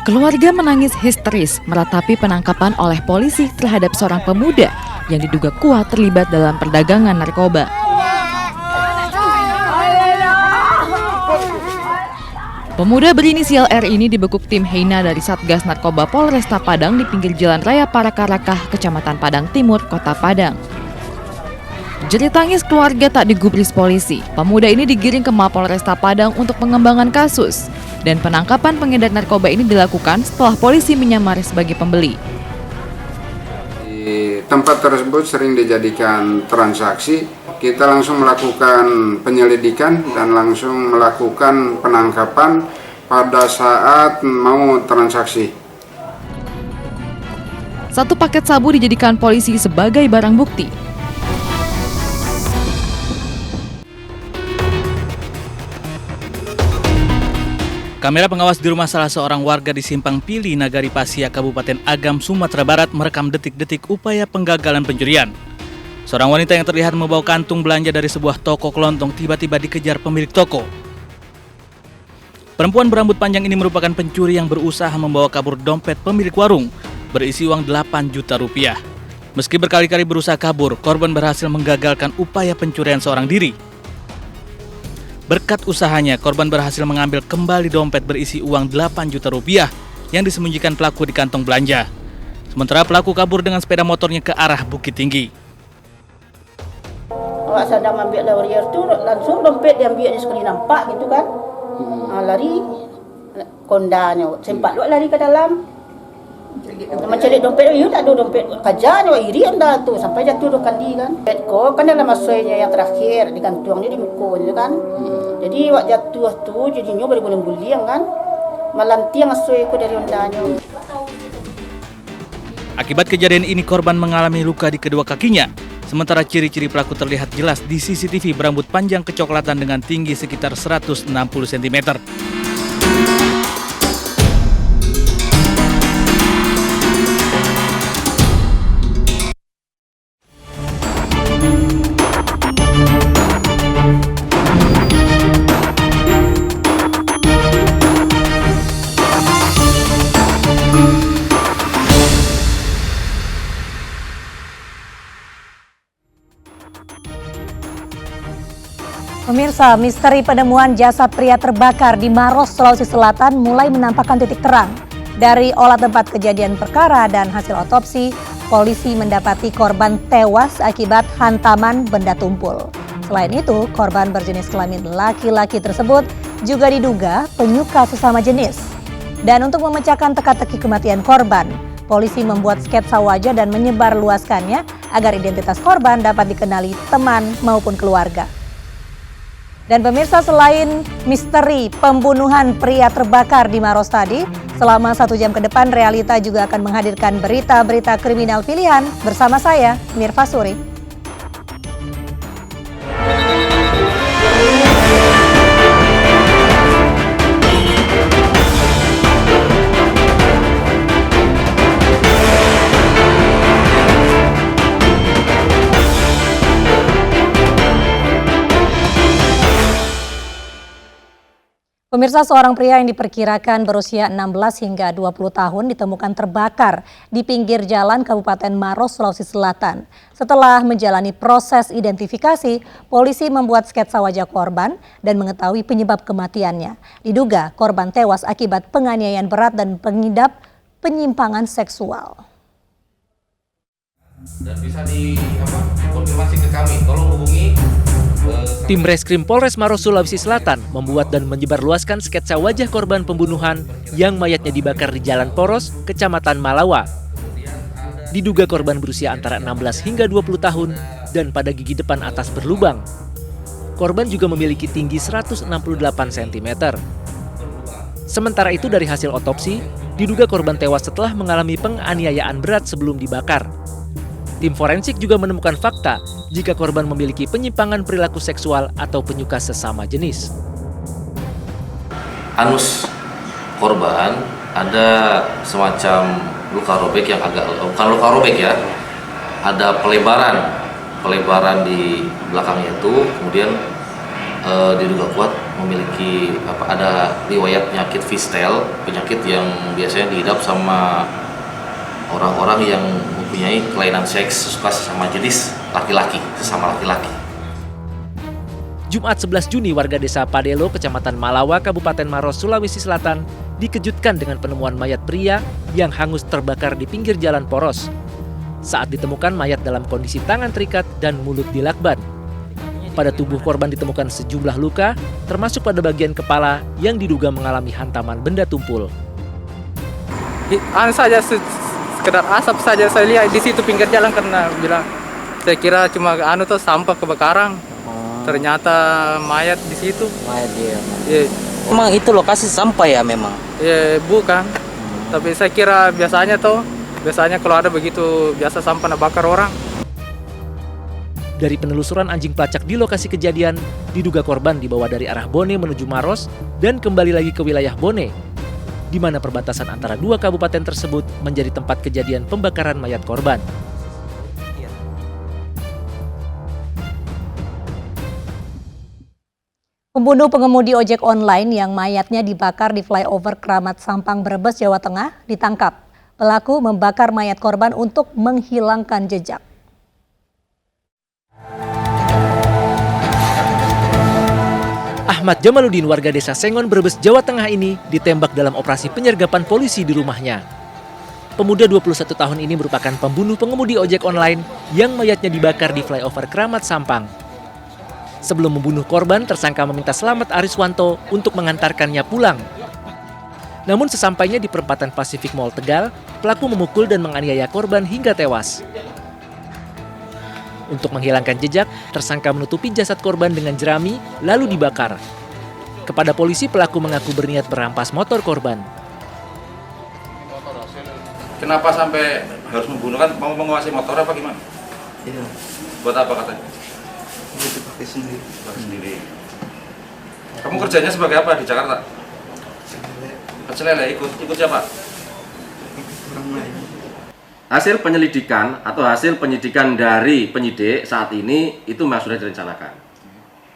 Keluarga menangis histeris meratapi penangkapan oleh polisi terhadap seorang pemuda yang diduga kuat terlibat dalam perdagangan narkoba. Pemuda berinisial R ini dibekuk tim Heina dari Satgas Narkoba Polresta Padang di pinggir Jalan Raya Parakarakah, Kecamatan Padang Timur, Kota Padang. Jerit tangis keluarga tak digubris polisi. Pemuda ini digiring ke Mapolresta Padang untuk pengembangan kasus. Dan penangkapan pengedar narkoba ini dilakukan setelah polisi menyamar sebagai pembeli. Di tempat tersebut sering dijadikan transaksi. Kita langsung melakukan penyelidikan dan langsung melakukan penangkapan pada saat mau transaksi. Satu paket sabu dijadikan polisi sebagai barang bukti. Kamera pengawas di rumah salah seorang warga di Simpang Pili, Nagari Pasia, Kabupaten Agam, Sumatera Barat merekam detik-detik upaya penggagalan pencurian. Seorang wanita yang terlihat membawa kantung belanja dari sebuah toko kelontong tiba-tiba dikejar pemilik toko. Perempuan berambut panjang ini merupakan pencuri yang berusaha membawa kabur dompet pemilik warung berisi uang 8 juta rupiah. Meski berkali-kali berusaha kabur, korban berhasil menggagalkan upaya pencurian seorang diri. Berkat usahanya, korban berhasil mengambil kembali dompet berisi uang 8 juta rupiah yang disembunyikan pelaku di kantong belanja. Sementara pelaku kabur dengan sepeda motornya ke arah Bukit Tinggi. Awak sedang ambil lawyer tu, langsung dompet diambil sekali nampak gitu kan. Lari, kondanya, sempat lari ke dalam. Mencari dompet, tak ada dompet. Kajarnya, iri anda tu, sampai jatuh 2 kali kan. Dompet ko, kan dalam masuanya yang terakhir, digantung dia di muka kan. Jadi wak jatuh tu, jadinya boleh guling-guling kan. Malanti yang masuai ko dari ondanya. Akibat kejadian ini, korban mengalami luka di kedua kakinya. Sementara ciri-ciri pelaku terlihat jelas di CCTV berambut panjang kecoklatan dengan tinggi sekitar 160 cm. Pemirsa, misteri penemuan jasad pria terbakar di Maros, Sulawesi Selatan mulai menampakkan titik terang. Dari olah tempat kejadian perkara dan hasil otopsi, polisi mendapati korban tewas akibat hantaman benda tumpul. Selain itu, korban berjenis kelamin laki-laki tersebut juga diduga penyuka sesama jenis. Dan untuk memecahkan teka-teki kematian korban, polisi membuat sketsa wajah dan menyebarluaskannya agar identitas korban dapat dikenali teman maupun keluarga. Dan pemirsa, selain misteri pembunuhan pria terbakar di Maros tadi, selama 1 jam ke depan Realita juga akan menghadirkan berita-berita kriminal pilihan bersama saya, Mirva Suri. Pemirsa, seorang pria yang diperkirakan berusia 16 hingga 20 tahun ditemukan terbakar di pinggir jalan Kabupaten Maros, Sulawesi Selatan. Setelah menjalani proses identifikasi, polisi membuat sketsa wajah korban dan mengetahui penyebab kematiannya. Diduga korban tewas akibat penganiayaan berat dan pengidap penyimpangan seksual. Dan bisa dikonfirmasi ke kami, tolong hubungi. Tim Reskrim Polres Maros, Sulawesi Selatan membuat dan menyebarluaskan sketsa wajah korban pembunuhan yang mayatnya dibakar di Jalan Poros, Kecamatan Malawa. Diduga korban berusia antara 16 hingga 20 tahun dan pada gigi depan atas berlubang. Korban juga memiliki tinggi 168 cm. Sementara itu dari hasil otopsi, diduga korban tewas setelah mengalami penganiayaan berat sebelum dibakar. Tim forensik juga menemukan fakta jika korban memiliki penyimpangan perilaku seksual atau penyuka sesama jenis. Anus korban ada semacam luka robek yang bukan luka robek ya, ada pelebaran pelebaran di belakangnya itu, kemudian diduga kuat memiliki ada riwayat penyakit fistel, penyakit yang biasanya diidap sama orang-orang yang mempunyai kelainan seks suka sesama jenis sesama laki-laki. Jumat 11 Juni, warga desa Padelo, Kecamatan Malawa, Kabupaten Maros, Sulawesi Selatan, dikejutkan dengan penemuan mayat pria yang hangus terbakar di pinggir jalan poros. Saat ditemukan, mayat dalam kondisi tangan terikat dan mulut dilakban. Pada tubuh korban ditemukan sejumlah luka, termasuk pada bagian kepala yang diduga mengalami hantaman benda tumpul. Saja sekedar asap saja saya lihat di situ pinggir jalan, karena bilang saya kira cuma sampah kebakaran. Ternyata mayat di situ. Mayat dia. Ya. Memang itu lokasi sampah ya memang? Ya bukan. Tapi saya kira biasanya kalau ada begitu biasa sampah bakar orang. Dari penelusuran anjing pelacak di lokasi kejadian, diduga korban dibawa dari arah Bone menuju Maros dan kembali lagi ke wilayah Bone, di mana perbatasan antara dua kabupaten tersebut menjadi tempat kejadian pembakaran mayat korban. Pembunuh pengemudi ojek online yang mayatnya dibakar di flyover Keramat Sampang, Brebes, Jawa Tengah ditangkap. Pelaku membakar mayat korban untuk menghilangkan jejak. Ahmad Jamaluddin, warga desa Sengon, Brebes, Jawa Tengah ini ditembak dalam operasi penyergapan polisi di rumahnya. Pemuda 21 tahun ini merupakan pembunuh pengemudi ojek online yang mayatnya dibakar di flyover Keramat Sampang. Sebelum membunuh korban, tersangka meminta Slamet Ariswanto untuk mengantarkannya pulang. Namun sesampainya di perempatan Pacific Mall Tegal, pelaku memukul dan menganiaya korban hingga tewas. Untuk menghilangkan jejak, tersangka menutupi jasad korban dengan jerami lalu dibakar. Kepada polisi, pelaku mengaku berniat merampas motor korban. Kenapa sampai harus membunuh, kan mau menguasai motor apa gimana? Iya. Buat apa katanya? Itu pakai sendiri. Pakai sendiri. Kamu kerjanya sebagai apa di Jakarta? Pecel lele. Ikut siapa? Orang lain. Hasil penyelidikan atau hasil penyidikan dari penyidik saat ini itu memang sudah direncanakan.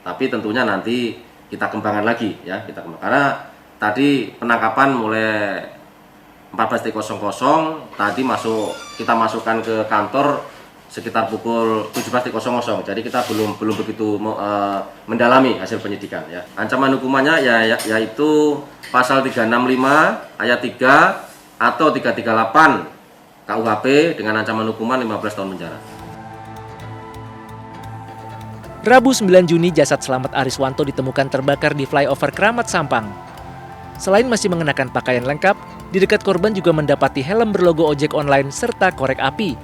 Tapi tentunya nanti kita kembangkan lagi ya, karena tadi penangkapan mulai 14.00 tadi kita masukkan ke kantor sekitar pukul 17.00. Jadi kita belum begitu mendalami hasil penyidikan ya. Ancaman hukumannya yaitu pasal 365 ayat 3 atau 338 KUHP dengan ancaman hukuman 15 tahun penjara. Rabu 9 Juni, jasad Slamet Ariswanto ditemukan terbakar di flyover Keramat Sampang. Selain masih mengenakan pakaian lengkap, di dekat korban juga mendapati helm berlogo ojek online serta korek api.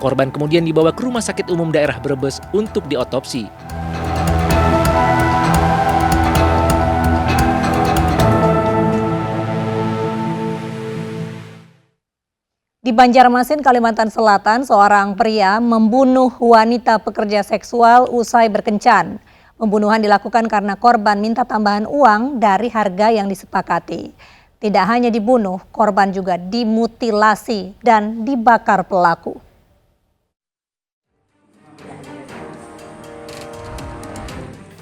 Korban kemudian dibawa ke Rumah Sakit Umum Daerah Brebes untuk diotopsi. Di Banjarmasin, Kalimantan Selatan, seorang pria membunuh wanita pekerja seksual usai berkencan. Pembunuhan dilakukan karena korban minta tambahan uang dari harga yang disepakati. Tidak hanya dibunuh, korban juga dimutilasi dan dibakar pelaku.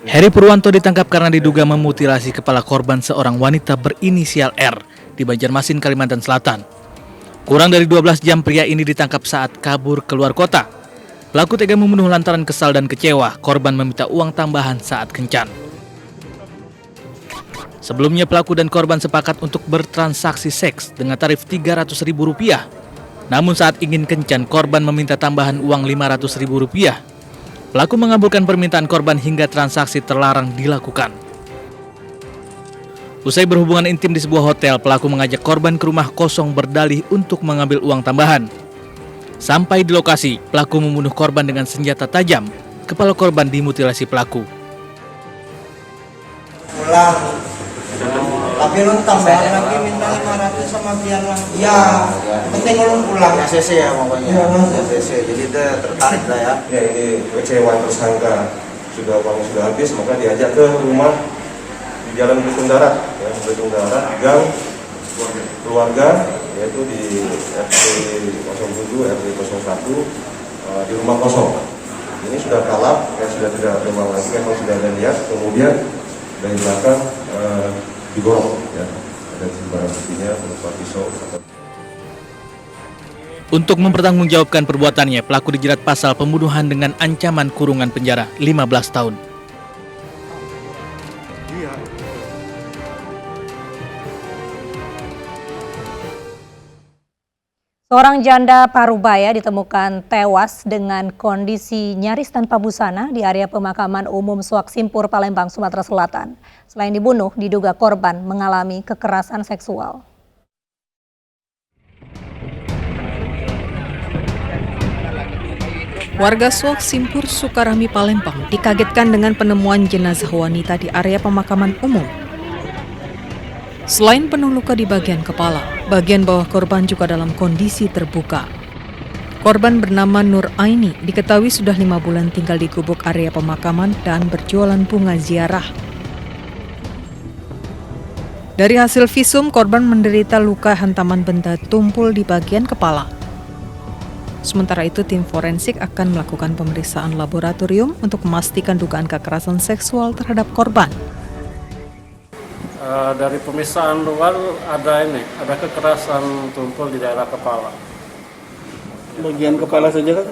Heri Purwanto ditangkap karena diduga memutilasi kepala korban seorang wanita berinisial R di Banjarmasin, Kalimantan Selatan. Kurang dari 12 jam pria ini ditangkap saat kabur keluar kota. Pelaku tega membunuh lantaran kesal dan kecewa. Korban meminta uang tambahan saat kencan. Sebelumnya pelaku dan korban sepakat untuk bertransaksi seks dengan tarif Rp300.000. Namun saat ingin kencan, korban meminta tambahan uang Rp500.000. Pelaku mengabulkan permintaan korban hingga transaksi terlarang dilakukan. Usai berhubungan intim di sebuah hotel, pelaku mengajak korban ke rumah kosong berdalih untuk mengambil uang tambahan. Sampai di lokasi, pelaku membunuh korban dengan senjata tajam. Kepala korban dimutilasi pelaku. Pulang. Tapi lu tambahan lagi minta 500 sama biar lah. Ya, penting lu pulang. ACC ya pokoknya. ACC. Jadi dia tertarik lah ya. Ya ini kecewa tersangka. Sudah uang sudah habis, maka diajak ke rumah di Jalan Belitung Darat, Gang keluarga yaitu di RT 07, RT 01 di rumah kosong. Ini sudah kalap, ya sudah tidak terbang lagi, memang sudah ada lihat. Kemudian dari belakang digorok, ya ada barang buktinya berupa pisau. Untuk mempertanggungjawabkan perbuatannya, pelaku dijerat pasal pembunuhan dengan ancaman kurungan penjara 15 tahun. Seorang janda parubaya ditemukan tewas dengan kondisi nyaris tanpa busana di area pemakaman umum Suak Simpur, Palembang, Sumatera Selatan. Selain dibunuh, diduga korban mengalami kekerasan seksual. Warga Suak Simpur, Sukarami, Palembang dikagetkan dengan penemuan jenazah wanita di area pemakaman umum. Selain penuh luka di bagian kepala, bagian bawah korban juga dalam kondisi terbuka. Korban bernama Nur Aini diketahui sudah 5 bulan tinggal di gubuk area pemakaman dan berjualan bunga ziarah. Dari hasil visum, korban menderita luka hantaman benda tumpul di bagian kepala. Sementara itu, tim forensik akan melakukan pemeriksaan laboratorium untuk memastikan dugaan kekerasan seksual terhadap korban. Dari pemeriksaan luar ada kekerasan tumpul di daerah kepala. Bagian kepala saja kan?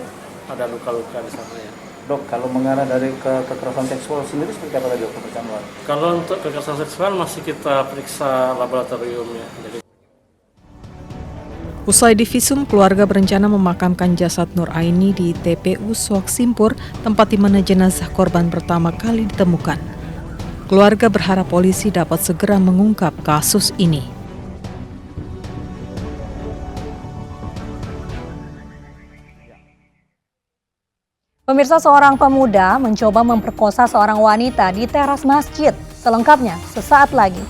Ada luka-luka di sana ya. Dok, kalau mengarah dari kekerasan seksual sendiri seperti apa tadi pemeriksaan luar? Kalau untuk kekerasan seksual masih kita periksa laboratoriumnya. Usai divisum, keluarga berencana memakamkan jasad Nur Aini di TPU Suak Simpur, tempat di mana jenazah korban pertama kali ditemukan. Keluarga berharap polisi dapat segera mengungkap kasus ini. Pemirsa, seorang pemuda mencoba memperkosa seorang wanita di teras masjid. Selengkapnya sesaat lagi.